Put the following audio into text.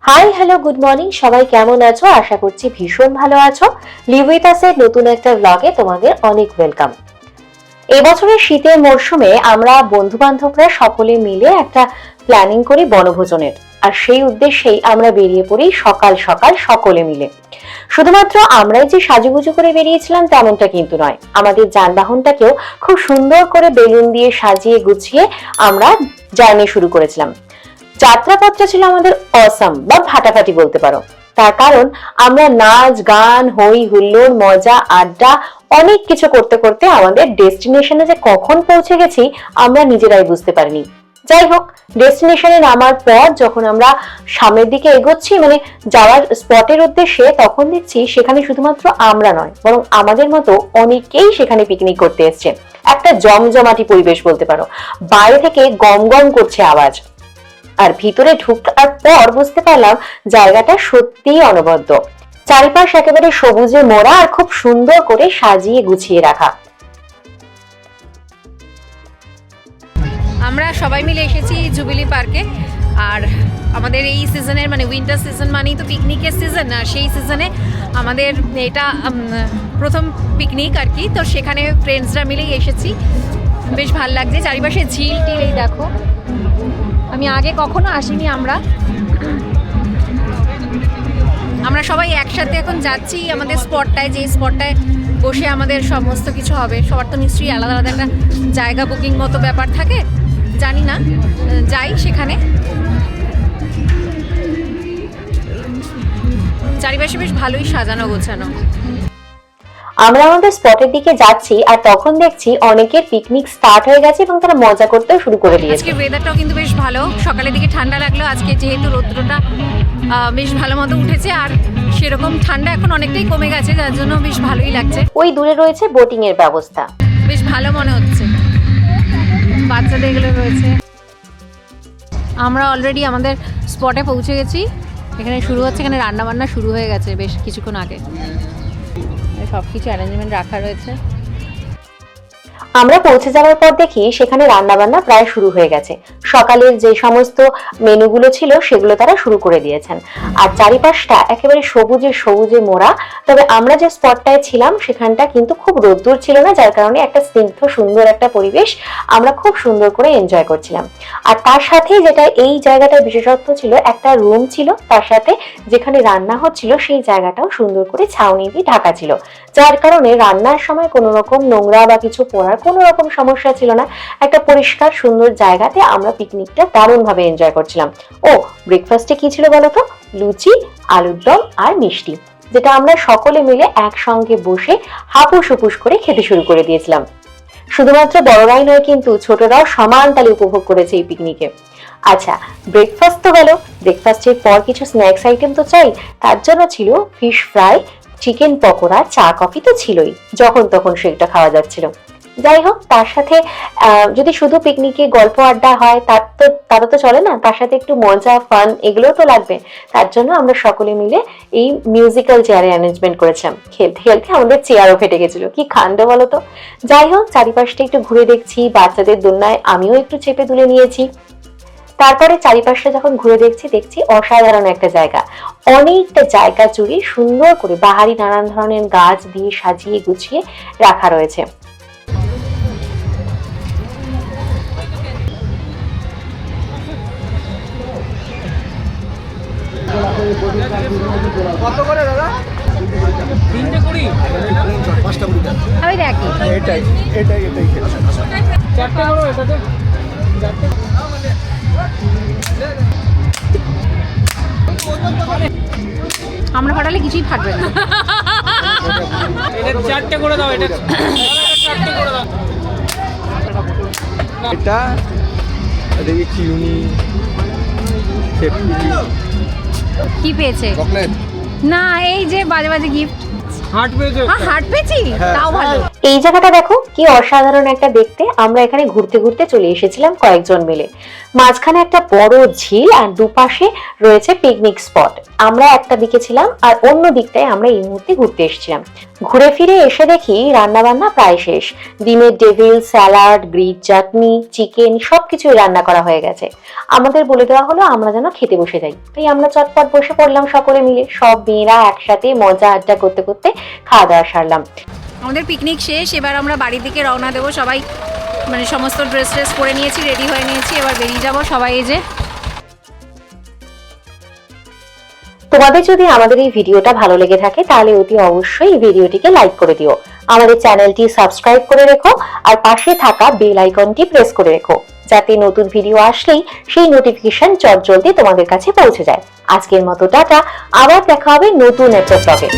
Hi hello good morning, সবাই কেমন আছো? আশা করছি ভীষণ ভালো আছো। লিভ উইথ আস এর নতুন একটা ব্লগে তোমাদের অনেক ওয়েলকাম। এবছরের শীতের মরশুমে আমরা বন্ধু বান্ধবরা সকলে মিলে একটা প্ল্যানিং করি বনভোজনের, আর সেই উদ্দেশ্যেই আমরা বেরিয়ে পড়ি সকাল সকাল সকলে মিলে। শুধুমাত্র আমরাই যে সাজুগুজু করে বেরিয়েছিলাম তেমনটা কিন্তু নয়, আমাদের যানবাহনটাকেও খুব সুন্দর করে বেলুন দিয়ে সাজিয়ে গুছিয়ে আমরা জার্নি শুরু করেছিলাম। যাত্রাপথটা ছিল আমাদের অসাম বা ফাটাফাটি বলতে পারো। তার কারণ আমরা নাচ গান হই হুল্লোড় মজা আড্ডা অনেক কিছু করতে করতে আমাদের ডেস্টিনেশনে যে কখন পৌঁছে গেছি আমরা নিজেরাই বুঝতে পারিনি। যাই হোক, ডেস্টিনেশনে নামার পর যখন আমরা সামনের দিকে এগোচ্ছি, মানে যাওয়ার স্পটের উদ্দেশ্যে, তখন দেখছি সেখানে শুধুমাত্র আমরা নয়, বরং আমাদের মতো অনেকেই সেখানে পিকনিক করতে এসছে। একটা জমজমাটি পরিবেশ বলতে পারো। বাইরে থেকে গম গম করছে আওয়াজ, আর ভিতরে ঢুকার পর বুঝতে পারলাম জায়গাটা সত্যিই অনবদ্য। চারিপাশ একেবারে সবুজে মোড়া আর খুব সুন্দর করে সাজিয়ে গুছিয়ে রাখা। আমরা সবাই মিলে এসেছি জুবিলি পার্কে। আর আমাদের এই সিজনের মানে উইন্টার সিজন মানেই তো পিকনিকের সিজন, আর সেই সিজনে আমাদের এটা প্রথম পিকনিক আর কি। তো সেখানে ফ্রেন্ডসরা মিলেই এসেছি, বেশ ভালো লাগছে। চারিপাশে ঝিল টিল এই দেখো, আমি আগে কখনো আসিনি। আমরা সবাই একসাথে এখন যাচ্ছি আমাদের স্পটটায়, যে স্পটটায় বসে আমাদের সমস্ত কিছু হবে। সবার তো নিশ্চয়ই আলাদা আলাদা একটা জায়গা বুকিং মতো ব্যাপার থাকে, জানি না, যাই সেখানে। চারিপাশে বেশ ভালোই সাজানো গোছানো। আমরা আমাদের স্পটের দিকে যাচ্ছি আর তখন দেখছি অনেকের পিকনিক স্টার্ট হয়ে গেছে এবং তারা মজা করতেও শুরু করে দিয়েছে। আজকে ওয়েদারটাও কিন্তু বেশ ভালো, সকালের দিকে ঠান্ডা লাগলো, আজকে যেহেতু রৌদ্রটা বেশ ভালো মতো উঠেছে আর সেরকম ঠান্ডা এখন অনেকটাই কমে গেছে, যার জন্য বেশ ভালোই লাগছে। ওই দূরে রয়েছে বোটিং এর ব্যবস্থা, বেশ ভালো মনে হচ্ছে, বাচ্চাদের এগুলো রয়েছে। আমরা অলরেডি আমাদের স্পটে পৌঁছে গেছি, এখানে শুরু হচ্ছে, এখানে রান্না বান্না শুরু হয়ে গেছে বেশ কিছুক্ষণ আগে, সব কিছু অ্যারেঞ্জমেন্ট রাখা রয়েছে। আমরা পৌঁছে যাওয়ার পর দেখি সেখানে রান্না বান্না প্রায় শুরু হয়ে গেছে। সকালের যে সমস্ত মেনুগুলো ছিল সেগুলো তারা শুরু করে দিয়েছেন, আর চারিপাশটা একেবারে সবুজে সবুজে মোড়া। তবে আমরা যে স্পটটায় ছিলাম সেখানটা কিন্তু খুব রোদ্দুর ছিল না, যার কারণে একটা স্নিগ্ধ সুন্দর একটা পরিবেশ আমরা খুব সুন্দর করে এনজয় করছিলাম। আর তার সাথে যেটা এই জায়গাটার বিশেষত্ব ছিল, একটা রুম ছিল তার সাথে, যেখানে রান্না হচ্ছিল সেই জায়গাটাও সুন্দর করে ছাউনি দিয়ে ঢাকা ছিল, যার কারণে রান্নার সময় কোনো রকম নোংরা বা কিছু পড়ার কোনো রকম সমস্যা ছিল না। একটা পরিষ্কার সুন্দর জায়গাতে আমরা পিকনিকটা দারুণ ভাবে এনজয় করছিলাম। ও ব্রেকফাস্টে কি ছিল বলতো? লুচি, আলুর দম আর মিষ্টি, যেটা আমরা সকলে মিলে একসঙ্গে বসে হাপুস হুপুস করে খেতে শুরু করে দিয়েছিলাম। শুধুমাত্র বড়রাই নয়, কিন্তু ছোটরাও সমান তালে উপভোগ করেছে এই পিকনিকে। আচ্ছা, ব্রেকফাস্ট তো গেল, ব্রেকফাস্টের পর কিছু স্ন্যাক্স আইটেম তো চাই। তার জন্য ছিল ফিশ ফ্রাই, চিকেন পকোড়া, চা কফি তো ছিলই, যখন তখন সেটা খাওয়া যাচ্ছিল। যাই হোক, তার সাথে যদি শুধু পিকনিকে গল্প আড্ডা হয় তারা তো চলে না, তার সাথে একটু মজা ফান এগুলোও তো লাগবে। তার জন্য আমরা সকলে মিলে এই মিউজিক্যাল চেয়ারে অ্যারেঞ্জমেন্ট করেছিলাম। খেলতে খেলতে আমাদের চেয়ারও ফেটে গেছিল, কি কাণ্ড বলতো। যাই হোক, চারিপাশটা একটু ঘুরে দেখছি, বাচ্চাদের দোলনায় আমিও একটু চেপে তুলে নিয়েছি। তারপরে চারিপাশটা যখন ঘুরে দেখছি অসাধারণ একটা জায়গা। অনেকটা জায়গা জুড়ে সুন্দর করে বাহারি নানান ধরনের গাছ দিয়ে সাজিয়ে গুছিয়ে রাখা রয়েছে। কত করে দাদা? 3টে কুড়ি, 5টা কুড়ি। আমি দেখি এটাই 4টে করো এটাতে। 4টে আমরা ফাটালে কিছুই ফাটবে না। এটা 4টে করে দাও, এটা 4টে করে দাও। এটা দেখি চিউনি কি পেয়েছে? চকলেট না, এই যে বাজে বাজে গিফট। হার্ট পেয়েছে। হার্ট পেয়েছি, হ্যাঁ। তাও ভালো। এই জায়গাটা দেখো কি অসাধারণ একটা দেখতে। আমরা এখানে ঘুরতে ঘুরতে চলে এসেছিলাম কয়েকজন মিলে। মাঝখানে একটা বড় ঝিল আর দুপাশে রয়েছে পিকনিক স্পট। আমরা একটা দিকে ছিলাম আর অন্য দিকটায় আমরা এই মুহূর্তে ঘুরতে এসেছিলাম। ঘুরে ফিরে এসে দেখি রান্না বান্না প্রায় শেষ। ডিমের ডেভিল, স্যালাড, গ্রিন চাটনি, চিকেন সবকিছুই রান্না করা হয়ে গেছে। আমাদের বলে দেওয়া হলো আমরা যেন খেতে বসে যাই, তাই আমরা চটপট বসে পড়লাম সকলে মিলে। সব মেয়েরা একসাথে মজা আড্ডা করতে করতে খাওয়া দাওয়া সারলাম। আমাদের পিকনিক শেষ, এবার আমরা বাড়ির দিকে রওনা দেবো। সবাই মানে সমস্ত ড্রেস ট্রেস পরে নিয়েছি, রেডি হয়ে নিয়েছি, এবার বেরিয়ে যাবো সবাই। এই যে তোমাদের যদি আমাদের এই ভিডিওটা ভালো লেগে থাকে তাহলে অতি অবশ্যই এই ভিডিওটিকে লাইক করে দিও, আমাদের চ্যানেলটি সাবস্ক্রাইব করে রেখো আর পাশে থাকা বেল আইকনটি প্রেস করে রেখো, যাতে নতুন ভিডিও আসলেই সেই নোটিফিকেশন চটজলদি তোমাদের কাছে পৌঁছে যায়। আজকের মতো টাটা, আবার দেখা হবে নতুন একটা ব্লগে।